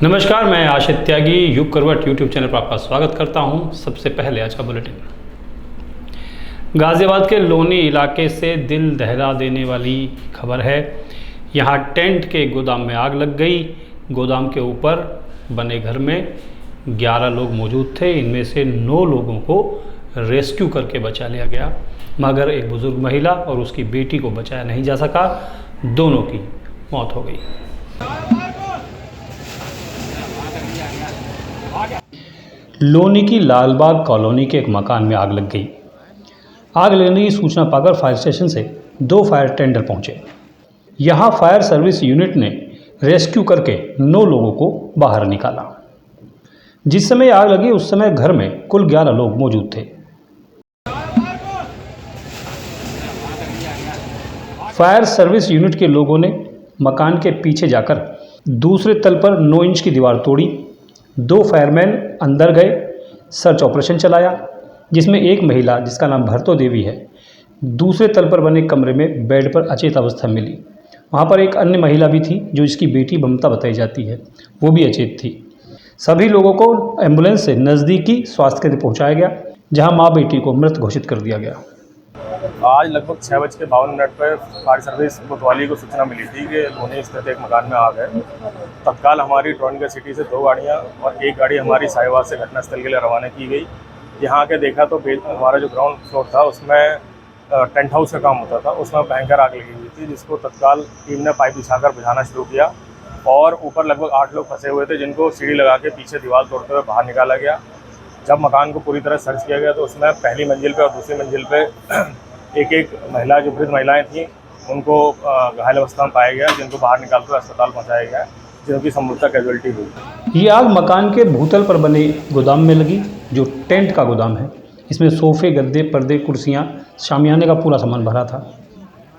नमस्कार, मैं आशित त्यागी युग करवट यूट्यूब चैनल पर आपका स्वागत करता हूं। सबसे पहले आज का बुलेटिन। गाज़ियाबाद के लोनी इलाके से दिल दहला देने वाली खबर है। यहां टेंट के गोदाम में आग लग गई। गोदाम के ऊपर बने घर में 11 लोग मौजूद थे। इनमें से 9 लोगों को रेस्क्यू करके बचा लिया गया, मगर एक बुज़ुर्ग महिला और उसकी बेटी को बचाया नहीं जा सका। दोनों की मौत हो गई। लोनी की लालबाग कॉलोनी के एक मकान में आग लग गई। आग लगने की सूचना पाकर फायर स्टेशन से 2 फायर टेंडर पहुंचे। यहां फायर सर्विस यूनिट ने रेस्क्यू करके 9 लोगों को बाहर निकाला। जिस समय आग लगी उस समय घर में कुल 11 लोग मौजूद थे। फायर सर्विस यूनिट के लोगों ने मकान के पीछे जाकर दूसरे तल पर 9 इंच की दीवार तोड़ी। 2 फायरमैन अंदर गए, सर्च ऑपरेशन चलाया, जिसमें एक महिला जिसका नाम भरतो देवी है दूसरे तल पर बने कमरे में बेड पर अचेत अवस्था में मिली। वहाँ पर एक अन्य महिला भी थी जो इसकी बेटी ममता बताई जाती है, वो भी अचेत थी। सभी लोगों को एम्बुलेंस से नज़दीकी स्वास्थ्य केंद्र पहुँचाया गया, जहाँ माँ बेटी को मृत घोषित कर दिया गया। आज लगभग 6:52 पर फायर सर्विस कोतवाली को सूचना मिली थी कि लोनी स्थित एक मकान में आग है। तत्काल हमारी टोरंटगढ़ सिटी से 2 गाड़ियां और एक गाड़ी हमारी साहिवाल से घटनास्थल के लिए रवाना की गई। यहाँ आके देखा तो हमारा जो ग्राउंड फ्लोर था उसमें टेंट हाउस का काम होता था, उसमें भयंकर आग लगी हुई थी, जिसको तत्काल टीम ने पाइप बिछाकर बुझाना शुरू किया और ऊपर लगभग 8 लोग फंसे हुए थे, जिनको सीढ़ी लगा के पीछे दीवार तोड़ते हुए बाहर निकाला गया। जब मकान को पूरी तरह सर्च किया गया तो उसमें पहली मंजिल पर और दूसरी मंजिल पर एक महिला, जो वृद्ध महिलाएं थीं, उनको घायल अवस्था में पाया गया, जिनको बाहर निकालकर अस्पताल पहुंचाया गया, जिनकी संभवतः कैजुअल्टी हुई। ये आग मकान के भूतल पर बने गोदाम में लगी, जो टेंट का गोदाम है। इसमें सोफे, गद्दे, पर्दे, कुर्सियां, शामियाने का पूरा सामान भरा था।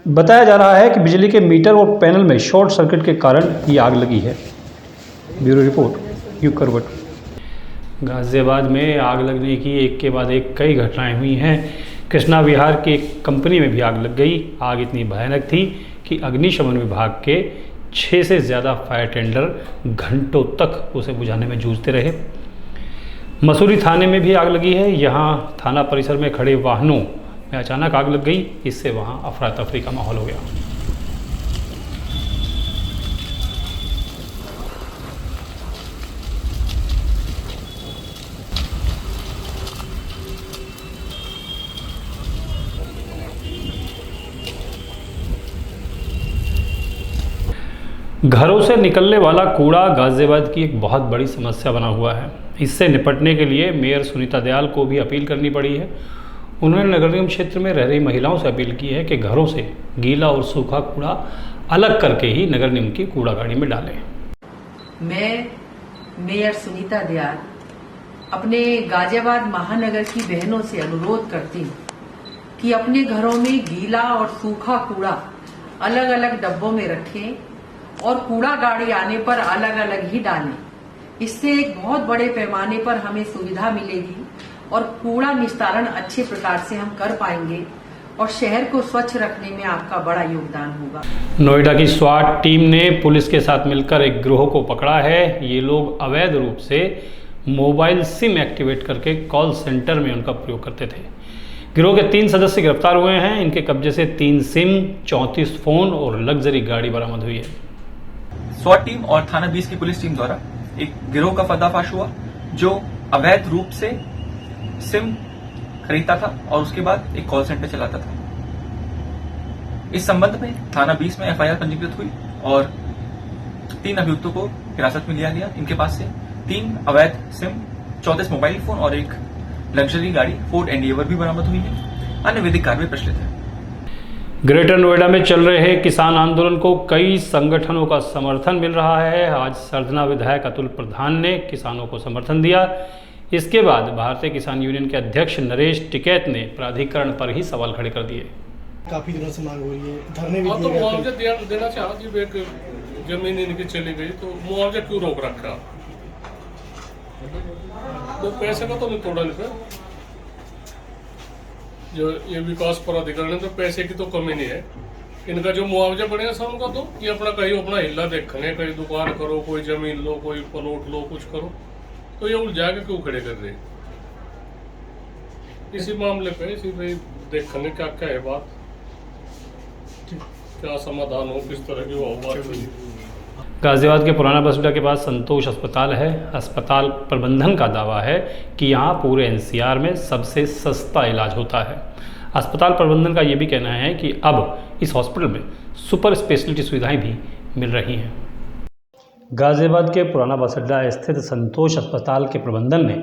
बताया जा रहा है कि बिजली के मीटर और पैनल में शॉर्ट सर्किट के कारण ये आग लगी है। ब्यूरो रिपोर्ट, युग करवट। गाज़ियाबाद में आग लगने की एक के बाद एक कई घटनाएं हुई हैं। कृष्णा विहार की एक कंपनी में भी आग लग गई। आग इतनी भयानक थी कि अग्निशमन विभाग के 6 से ज़्यादा फायर टेंडर घंटों तक उसे बुझाने में जूझते रहे। मसूरी थाने में भी आग लगी है। यहाँ थाना परिसर में खड़े वाहनों में अचानक आग लग गई। इससे वहाँ अफरा तफरी का माहौल हो गया। घरों से निकलने वाला कूड़ा गाज़ियाबाद की एक बहुत बड़ी समस्या बना हुआ है। इससे निपटने के लिए मेयर सुनीता दयाल को भी अपील करनी पड़ी है। उन्होंने नगर निगम क्षेत्र में रह रही महिलाओं से अपील की है कि घरों से गीला और सूखा कूड़ा अलग करके ही नगर निगम की कूड़ा गाड़ी में डालें। मैं मेयर सुनीता दयाल अपने गाज़ियाबाद महानगर की बहनों से अनुरोध करती हूँ कि अपने घरों में गीला और सूखा कूड़ा अलग अलग डब्बों में रखें और कूड़ा गाड़ी आने पर अलग अलग ही डालें। इससे एक बहुत बड़े पैमाने पर हमें सुविधा मिलेगी और कूड़ा निस्तारण अच्छे प्रकार से हम कर पाएंगे और शहर को स्वच्छ रखने में आपका बड़ा योगदान होगा। नोएडा की स्वाट टीम ने पुलिस के साथ मिलकर एक गिरोह को पकड़ा है। ये लोग अवैध रूप से मोबाइल सिम एक्टिवेट करके कॉल सेंटर में उनका प्रयोग करते थे। गिरोह के 3 सदस्य गिरफ्तार हुए हैं। इनके कब्जे से 3 सिम, 34 फोन और लग्जरी गाड़ी बरामद हुई है। स्वाट टीम और थाना 20 की पुलिस टीम द्वारा एक गिरोह का पर्दाफाश हुआ जो अवैध रूप से सिम खरीदता था और उसके बाद एक कॉल सेंटर चलाता था। इस संबंध में थाना 20 में एफआईआर पंजीकृत हुई और 3 अभियुक्तों को हिरासत में लिया गया। इनके पास से 3 अवैध सिम, 34 मोबाइल फोन और एक लग्जरी गाड़ी फोर्ड एंडिएवर भी बरामद हुई है। अन्य विधिक कार्रवाई प्रचलित है। ग्रेटर नोएडा में चल रहे किसान आंदोलन को कई संगठनों का समर्थन मिल रहा है। आज सरधना विधायक अतुल प्रधान ने किसानों को समर्थन दिया। इसके बाद भारतीय किसान यूनियन के अध्यक्ष नरेश टिकैत ने प्राधिकरण पर ही सवाल खड़े कर दिए। काफी दिनों से मांग हो रही है, धरने भी तो मुआवजा देना चाहती है। एक जमीन इनकी चली गई तो मुआवजा क्यों रोक रखा? तो पैसे का तो नहीं तोड़ा नहीं, जो ये विकास प्राधिकरण है तो पैसे की तो कमी नहीं है। इनका जो मुआवजा बढ़िया सा उनका दो, ये अपना कहीं अपना हिला देखने, कहीं दुकान करो, कोई जमीन लो, कोई प्लॉट लो, कुछ करो, तो ये उलझा के क्यों खड़े कर रहे? इसी मामले पे इसी पे देखने क्या क्या है बात, क्या समाधान हो, किस तरह की हो बात। गाजियाबाद के पुराना बस अड्डा के पास संतोष अस्पताल है। अस्पताल प्रबंधन का दावा है कि यहाँ पूरे एनसीआर में सबसे सस्ता इलाज होता है। अस्पताल प्रबंधन का ये भी कहना है कि अब इस हॉस्पिटल में सुपर स्पेशलिटी सुविधाएं भी मिल रही हैं। गाजियाबाद के पुराना बस अड्डा स्थित संतोष अस्पताल के प्रबंधन ने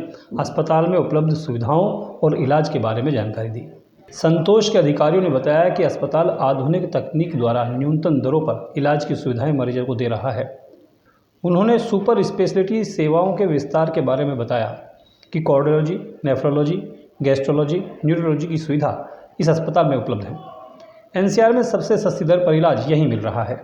अस्पताल में उपलब्ध सुविधाओं और इलाज के बारे में जानकारी दी। संतोष के अधिकारियों ने बताया कि अस्पताल आधुनिक तकनीक द्वारा न्यूनतम दरों पर इलाज की सुविधाएं मरीजों को दे रहा है। उन्होंने सुपर स्पेशलिटी सेवाओं के विस्तार के बारे में बताया कि कार्डियोलॉजी, नेफ्रोलॉजी, गैस्ट्रोलॉजी, न्यूरोलॉजी की सुविधा इस अस्पताल में उपलब्ध है। एनसीआर में सबसे सस्ती दर पर इलाज यहीं मिल रहा है।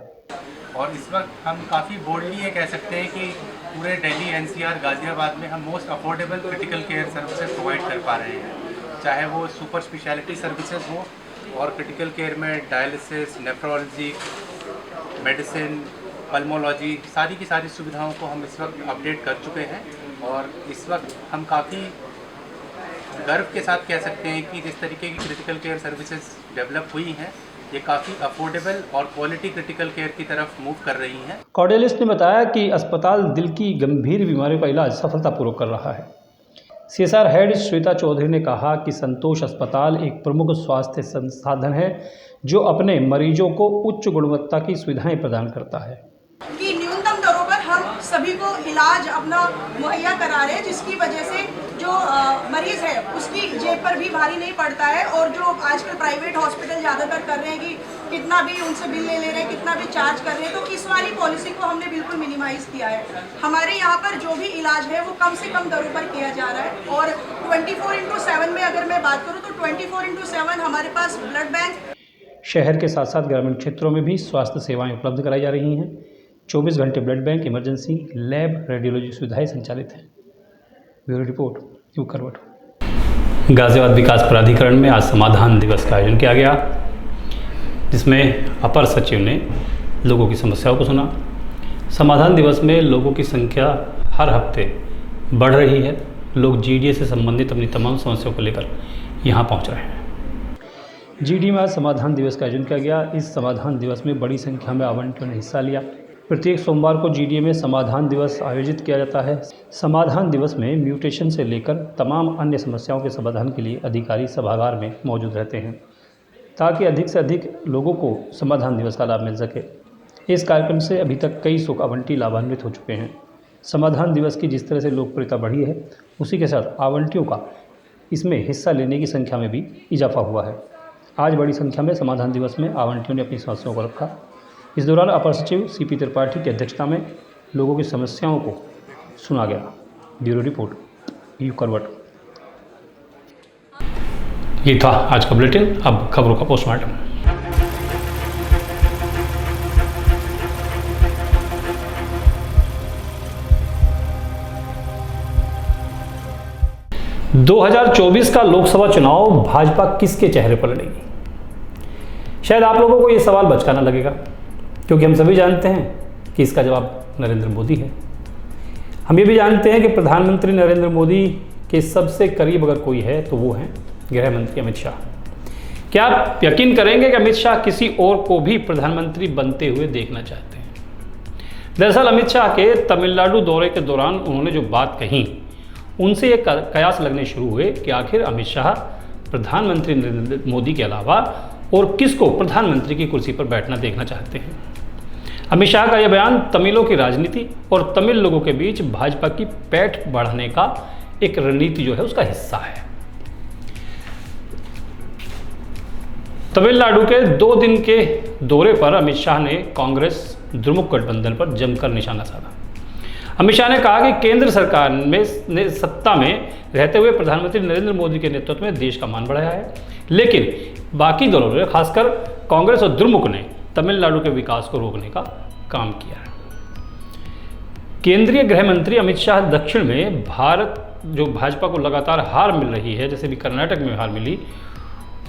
और इस वक्त हम काफ़ी बोल्डली ये कह सकते हैं कि पूरे दिल्ली एनसीआर गाज़ियाबाद में हम most affordable critical care services provide कर पा रहे हैं, चाहे वो सुपर स्पेशलिटी सर्विसेज हो और क्रिटिकल केयर में डायलिसिस, नेफ्रोलॉजी, मेडिसिन, पल्मोलॉजी, सारी की सारी सुविधाओं को हम इस वक्त अपडेट कर चुके हैं। और इस वक्त हम काफ़ी गर्व के साथ कह सकते हैं कि जिस तरीके की क्रिटिकल केयर सर्विसेज डेवलप हुई हैं, ये काफ़ी अफोर्डेबल और क्वालिटी क्रिटिकल केयर की तरफ मूव कर रही हैं। कार्डियोलॉजिस्ट ने बताया कि अस्पताल दिल की गंभीर बीमारियों का इलाज सफलतापूर्वक कर रहा है। सीएसआर हेड श्वेता चौधरी ने कहा कि संतोष अस्पताल एक प्रमुख स्वास्थ्य संसाधन है जो अपने मरीजों को उच्च गुणवत्ता की सुविधाएं प्रदान करता है। कि न्यूनतम दरों पर हम सभी को इलाज अपना मुहैया करा रहे हैं, जिसकी वजह से जो मरीज है उसकी जेब पर भी भारी नहीं पड़ता है। और जो आजकल प्राइवेट हॉस्पिटल ज़्यादातर कर रहे हैं कि कितना भी उनसे बिल ले रहे हैं, कितना भी चार्ज कर रहे हैं, तो इस वाली पॉलिसी को हमने बिल्कुल मिनिमाइज़ किया है। हमारे यहाँ पर जो भी इलाज है वो कम से कम दरों पर किया जा रहा है। और 24/7 में अगर मैं बात करूँ तो 24/7 हमारे पास ब्लड बैंक। शहर के साथ साथ ग्रामीण क्षेत्रों में भी स्वास्थ्य सेवाएं उपलब्ध कराई जा रही हैं। 24 घंटे blood bank, emergency, lab, radiology सुविधाएं संचालित हैं। ब्यूरो रिपोर्ट, यू करवट। गाजियाबाद विकास प्राधिकरण में आज समाधान दिवस का आयोजन किया गया, जिसमें अपर सचिव ने लोगों की समस्याओं को सुना। समाधान दिवस में लोगों की संख्या हर हफ्ते बढ़ रही है। लोग जीडीए से संबंधित अपनी तमाम समस्याओं को लेकर यहाँ पहुँच रहे हैं। जीडीए में आज समाधान दिवस का आयोजन किया गया। इस समाधान दिवस में बड़ी संख्या में आवंटियों ने हिस्सा लिया। प्रत्येक सोमवार को जीडीए में समाधान दिवस आयोजित किया जाता है। समाधान दिवस में म्यूटेशन से लेकर तमाम अन्य समस्याओं के समाधान के लिए अधिकारी सभागार में मौजूद रहते हैं, ताकि अधिक से अधिक लोगों को समाधान दिवस का लाभ मिल सके। इस कार्यक्रम से अभी तक कई सौ आवंटी लाभान्वित हो चुके हैं। समाधान दिवस की जिस तरह से लोकप्रियता बढ़ी है, उसी के साथ आवंटियों का इसमें हिस्सा लेने की संख्या में भी इजाफा हुआ है। आज बड़ी संख्या में समाधान दिवस में आवंटियों ने अपनी समस्याओं को रखा। इस दौरान अपर सचिव सीपी त्रिपाठी की अध्यक्षता में लोगों की समस्याओं को सुना गया। ब्यूरो रिपोर्ट, यू करवट। ये था आज का बुलेटिन। अब खबरों का पोस्टमार्टम। – 2024 का लोकसभा चुनाव भाजपा किसके चेहरे पर लड़ेगी? शायद आप लोगों को ये सवाल बचकाना लगेगा, क्योंकि हम सभी जानते हैं कि इसका जवाब नरेंद्र मोदी है। हम ये भी जानते हैं कि प्रधानमंत्री नरेंद्र मोदी के सबसे करीब अगर कोई है तो वो हैं गृह मंत्री अमित शाह। क्या आप यकीन करेंगे कि अमित शाह किसी और को भी प्रधानमंत्री बनते हुए देखना चाहते हैं? दरअसल अमित शाह के तमिलनाडु दौरे के दौरान उन्होंने जो बात कही, उनसे ये कयास लगने शुरू हुए कि आखिर अमित शाह प्रधानमंत्री नरेंद्र मोदी के अलावा और किसको प्रधानमंत्री की कुर्सी पर बैठना देखना चाहते हैं। अमित शाह का यह बयान तमिलों की राजनीति और तमिल लोगों के बीच भाजपा की पैठ बढ़ाने का एक रणनीति जो है उसका हिस्सा है। तमिलनाडु के 2 दिन के दौरे पर अमित शाह ने कांग्रेस द्रमुक गठबंधन पर जमकर निशाना साधा। अमित शाह ने कहा कि केंद्र सरकार ने सत्ता में रहते हुए प्रधानमंत्री नरेंद्र मोदी के नेतृत्व में देश का मान बढ़ाया है, लेकिन बाकी दलों ने, खासकर कांग्रेस और द्रमुक ने तमिलनाडु के विकास को रोकने का काम किया है। केंद्रीय गृह मंत्री अमित शाह दक्षिण में जो भाजपा को लगातार हार मिल रही है, जैसे भी कर्नाटक में हार मिली,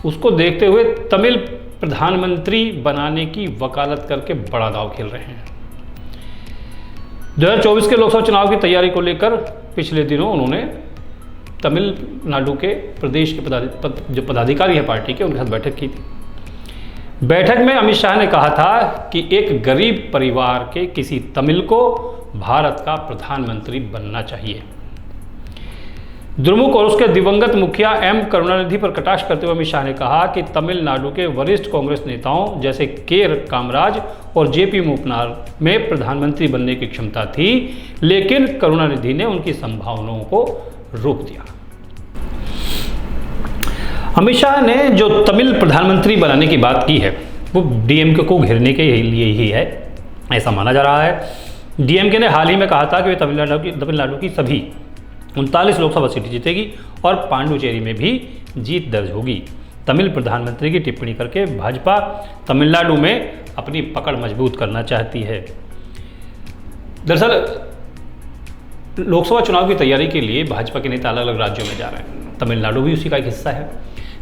उसको देखते हुए तमिल प्रधानमंत्री बनाने की वकालत करके बड़ा दांव खेल रहे हैं। 2024 के लोकसभा चुनाव की तैयारी को लेकर पिछले दिनों उन्होंने तमिलनाडु के प्रदेश के जो पदाधिकारी हैं पार्टी के, उनके साथ बैठक की थी। बैठक में अमित शाह ने कहा था कि एक गरीब परिवार के किसी तमिल को भारत का प्रधानमंत्री बनना चाहिए। द्रमुक और उसके दिवंगत मुखिया एम करुणानिधि पर कटाक्ष करते हुए अमित शाह ने कहा कि तमिलनाडु के वरिष्ठ कांग्रेस नेताओं जैसे के कामराज और जेपी मूपनार में प्रधानमंत्री बनने की क्षमता थी, लेकिन करुणानिधि ने उनकी संभावनाओं को रोक दिया। अमित शाह ने जो तमिल प्रधानमंत्री बनाने की बात की है वो डीएमके को घेरने के लिए ही है, ऐसा माना जा रहा है। डीएमके ने हाल ही में कहा था कि वे तमिलनाडु की सभी 39 लोकसभा सीटें जीतेगी और पांडुचेरी में भी जीत दर्ज होगी। तमिल प्रधानमंत्री की टिप्पणी करके भाजपा तमिलनाडु में अपनी पकड़ मजबूत करना चाहती है। दरअसल लोकसभा चुनाव की तैयारी के लिए भाजपा के नेता अलग अलग राज्यों में जा रहे हैं। तमिलनाडु भी उसी का एक हिस्सा है।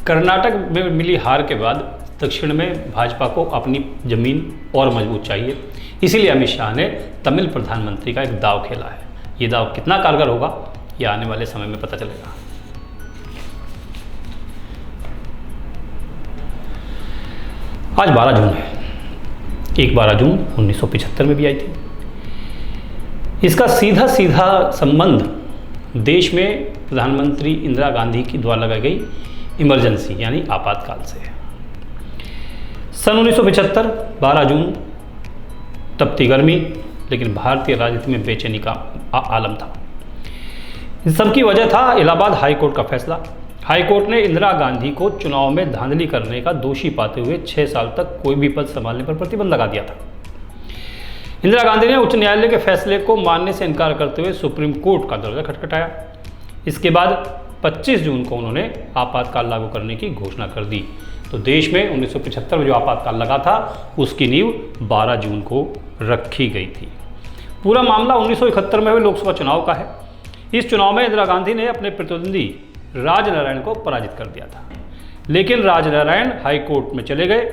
कर्नाटक में मिली हार के बाद दक्षिण में भाजपा को अपनी जमीन और मजबूत चाहिए, इसीलिए अमित शाह ने तमिल प्रधानमंत्री का एक दाव खेला है। ये दाव कितना कारगर होगा ये आने वाले समय में पता चलेगा। आज 12 जून है। एक 12 जून 1975 में भी आई थी। इसका सीधा संबंध देश में प्रधानमंत्री इंदिरा गांधी की द्वारा लगाई गई इमरजेंसी यानी आपातकाल से है। सन 1975 12 जून तपती गर्मी, लेकिन भारतीय राजनीति में बेचैनी का आलम था। इस सब की वजह था इलाहाबाद हाई कोर्ट का फैसला। हाई कोर्ट ने इंदिरा गांधी को चुनाव में धांधली करने का दोषी पाते हुए 6 साल तक कोई भी पद संभालने पर प्रतिबंध लगा दिया था। इंदिरा गांधी ने उच्च न्यायालय के फैसले को मानने से इनकार करते हुए सुप्रीम कोर्ट का दरवाजा खटखटाया। इसके बाद 25 जून को उन्होंने आपातकाल लागू करने की घोषणा कर दी। तो देश में 1975 में जो आपातकाल लगा था उसकी नींव 12 जून को रखी गई थी। पूरा मामला 1971 में हुए लोकसभा चुनाव का है। इस चुनाव में इंदिरा गांधी ने अपने प्रतिद्वंदी राजनारायण को पराजित कर दिया था, लेकिन राजनारायण हाई कोर्ट में चले गए।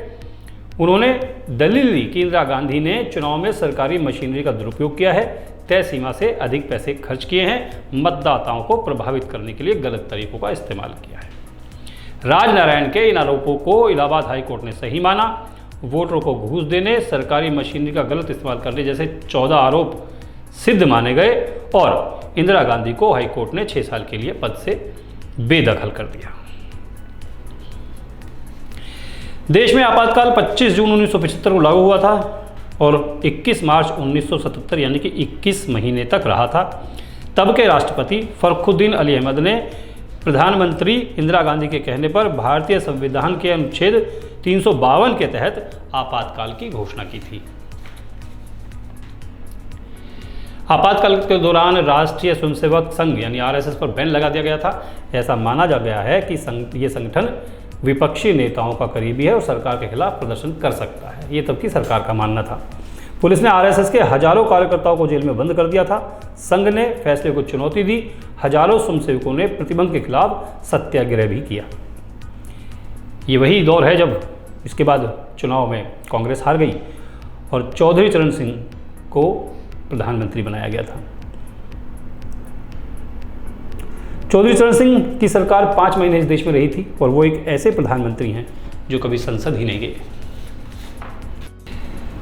उन्होंने दलील दी कि इंदिरा गांधी ने चुनाव में सरकारी मशीनरी का दुरुपयोग किया है, तय सीमा से अधिक पैसे खर्च किए हैं, मतदाताओं को प्रभावित करने के लिए गलत तरीकों का इस्तेमाल किया है। राजनारायण के इन आरोपों को इलाहाबाद हाई कोर्ट ने सही माना। वोटरों को घूस देने, सरकारी मशीनरी का गलत इस्तेमाल करने जैसे 14 आरोप सिद्ध माने गए और इंदिरा गांधी को हाई कोर्ट ने 6 साल के लिए पद से बेदखल कर दिया। देश में आपातकाल 25 जून 1975 को लागू हुआ था और 21 मार्च 1977 यानी कि 21 महीने तक रहा था। तब के राष्ट्रपति फखरुद्दीन अली अहमद ने प्रधानमंत्री इंदिरा गांधी के कहने पर भारतीय संविधान के अनुच्छेद 352 के तहत आपातकाल की घोषणा की थी। आपातकाल के दौरान राष्ट्रीय स्वयंसेवक संघ यानी आरएसएस पर बैन लगा दिया गया था। ऐसा माना जा गया है कि ये संगठन विपक्षी नेताओं का करीबी है और सरकार के खिलाफ प्रदर्शन कर सकता है। ये तब की सरकार का मानना था। पुलिस ने आरएसएस के हजारों कार्यकर्ताओं को जेल में बंद कर दिया था। संघ ने फैसले को चुनौती दी। हजारों स्वयंसेवकों ने प्रतिबंध के खिलाफ सत्याग्रह भी किया। ये वही दौर है जब इसके बाद चुनाव में कांग्रेस हार गई और चौधरी चरण सिंह को प्रधानमंत्री बनाया गया था। चौधरी चरण सिंह की सरकार 5 महीने इस देश में रही थी और वो एक ऐसे प्रधानमंत्री हैं जो कभी संसद ही नहीं गए।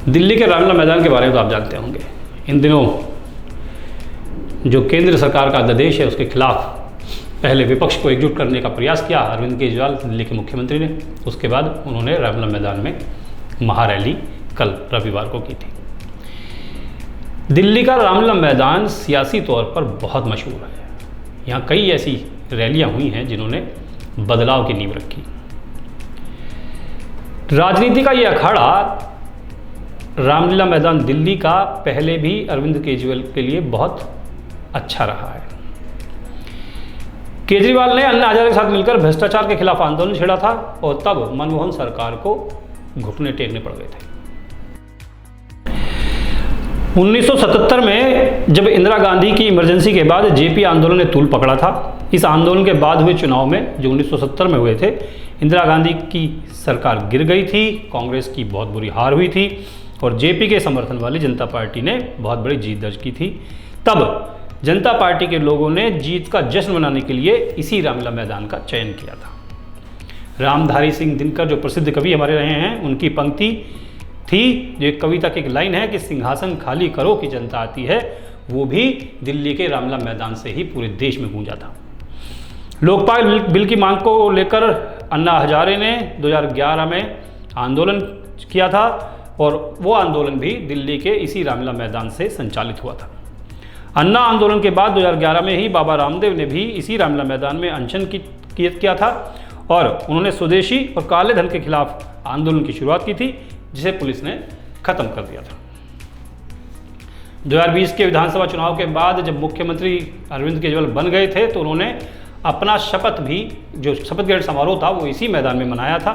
दिल्ली के रामलीला मैदान के बारे में तो आप जानते होंगे। इन दिनों जो केंद्र सरकार का अध्यादेश है उसके खिलाफ पहले विपक्ष को एकजुट करने का प्रयास किया अरविंद केजरीवाल दिल्ली के मुख्यमंत्री ने। उसके बाद उन्होंने रामलीला मैदान में महारैली कल रविवार को की थी। दिल्ली का रामलीला मैदान सियासी तौर पर बहुत मशहूर है। यहाँ कई ऐसी रैलियाँ हुई हैं जिन्होंने बदलाव की नींव रखी। राजनीति का ये अखाड़ा रामलीला मैदान दिल्ली का पहले भी अरविंद केजरीवाल के लिए बहुत अच्छा रहा है। केजरीवाल ने अन्ना हजारे के साथ मिलकर भ्रष्टाचार के खिलाफ आंदोलन छेड़ा था और तब मनमोहन सरकार को घुटने टेकने पड़ गए थे। 1977 में जब इंदिरा गांधी की इमरजेंसी के बाद जेपी आंदोलन ने तूल पकड़ा था, इस आंदोलन के बाद हुए चुनाव में जो 1970 में हुए थे, इंदिरा गांधी की सरकार गिर गई थी, कांग्रेस की बहुत बुरी हार हुई थी और जेपी के समर्थन वाली जनता पार्टी ने बहुत बड़ी जीत दर्ज की थी। तब जनता पार्टी के लोगों ने जीत का जश्न मनाने के लिए इसी रामलीला मैदान का चयन किया था। रामधारी सिंह दिनकर जो प्रसिद्ध कवि हमारे रहे हैं, उनकी पंक्ति थी, जो एक कविता की एक लाइन है कि सिंहासन खाली करो कि जनता आती है, वो भी दिल्ली के रामलीला मैदान से ही पूरे देश में गूंजा था। लोकपाल बिल की मांग को लेकर अन्ना हजारे ने 2011 में आंदोलन किया था और वो आंदोलन भी दिल्ली के इसी रामलीला मैदान से संचालित हुआ था। अन्ना आंदोलन के बाद 2011 में ही बाबा रामदेव ने भी इसी रामलीला मैदान में अनशन किया था और उन्होंने स्वदेशी और काले धन के खिलाफ आंदोलन की शुरुआत की थी, जिसे पुलिस ने खत्म कर दिया था। 2020 के विधानसभा चुनाव के बाद जब मुख्यमंत्री अरविंद केजरीवाल बन गए थे तो उन्होंने अपना शपथ भी, जो शपथ ग्रहण समारोह था, वो इसी मैदान में मनाया था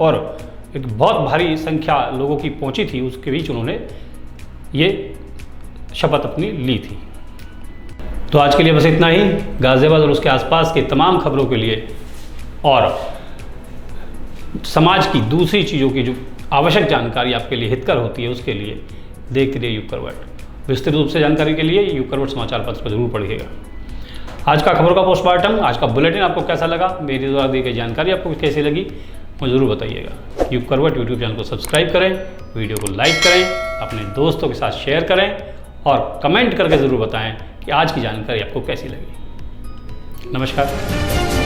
और एक बहुत भारी संख्या लोगों की पहुंची थी। उसके बीच उन्होंने ये शपथ अपनी ली थी। तो आज के लिए बस इतना ही। गाजियाबाद और उसके आसपास की तमाम खबरों के लिए और समाज की दूसरी चीज़ों की जो आवश्यक जानकारी आपके लिए हितकर होती है, उसके लिए देखते रहिए युग करवट। विस्तृत रूप से जानकारी के लिए युग करवट समाचार पत्र पर जरूर पढ़िएगा। आज का खबरों का पोस्टमार्टम, आज का बुलेटिन आपको कैसा लगा, मेरी द्वारा दी गई जानकारी आपको कैसी लगी, मुझे ज़रूर बताइएगा। युग करवट यूट्यूब चैनल को सब्सक्राइब करें, वीडियो को लाइक करें, अपने दोस्तों के साथ शेयर करें और कमेंट करके ज़रूर बताएं कि आज की जानकारी आपको कैसी लगी। नमस्कार।